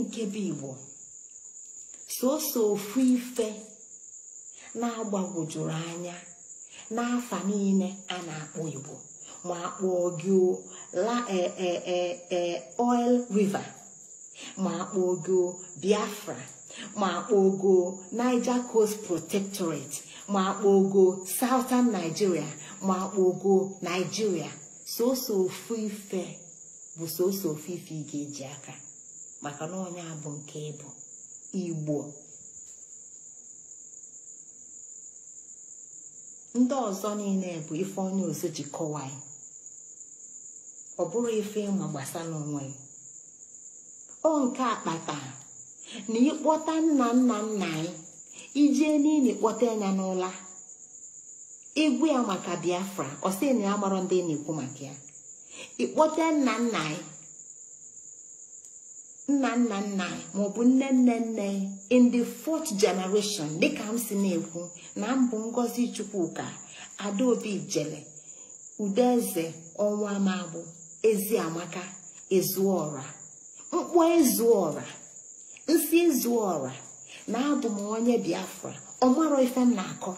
nke bụ Igbo soso ofu ife na-agbagwojuru anya n'afa niile a na-akpọ Igbo ma akpọọ gị Oil River ma akpọọ gị Biafra ma akpọọ gị Niger Coast Protectorate ma akpọọ gị Southern Nigeria ma akpọọ gị Nigeria soso ofu ife bụ soso ofu ife ị ga-eji aka maka na onye abụ nke ịbụ Igbo. Ndị ọzọ niile bụ ife onye ọzọ ji kọwaa ọ bụrụ ife ịma gbasara onwe ọ nke akpata na ịkpọta nna anyị ijee niile kpọta ya n'ụla egwu ya maka Biafra ọ sị na ya mara ndị na-ekwu maka ya ịkpọta nna anyị maọbụ nne in the 4th generation dịka m si na-ekwu na mbụ Ngozi Chukwuka Adaobi Jele Udeze Ọnwa Magbụ Eziamaka Ezuora Mkpọ Ezuora Nsi Ezuora na abụ m onye Biafra ọ marọ ife m na-akọ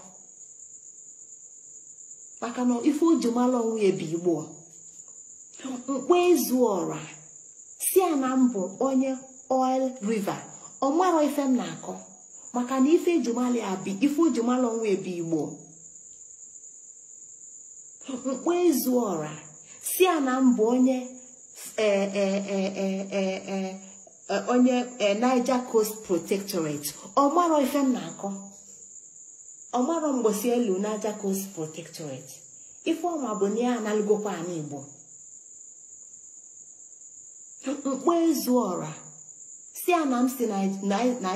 maka na ife o ji mara onwe bụ Igbo. Mkpọ Ezuora si a na mbụ onye Oil River ọ marọ ife m na-akọ maka na ife ejumali abi ife ojumala onwe bụ Igbo. Mkpọ Ezuora si a na mbụ onye Niger Coast Protectorate ọ marọ ife m na-akọ ọ marọ mgbosi elu Niger Coast Protectorate ife ọma bụ na ya analụgokwa anyị Igbo. Mkpọ Ezuora si a na m si na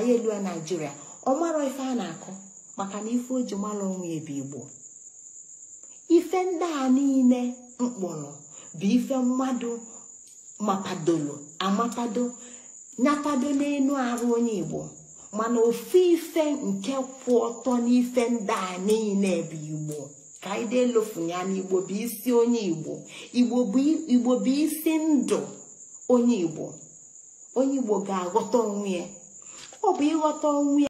ya elu Nigeria ọ marọ ife a na-akọ maka na ife ojumala onwe bụ Igbo. Ife ndị a niile mkpọrọ bụ ife mmadụ mapadolo amapado nyapado n'enu arụ onye Igbo mana ofu ife nke kwụ ọtọ n'ife ndị a niile bụ Igbo ka anyị delofu ya na Igbo bụ isi onye Igbo. Igbo bụ isi ndụ onye Igbo. Onye Igbo ga-aghọta onwe ya ọ bụ ịghọta onwe ya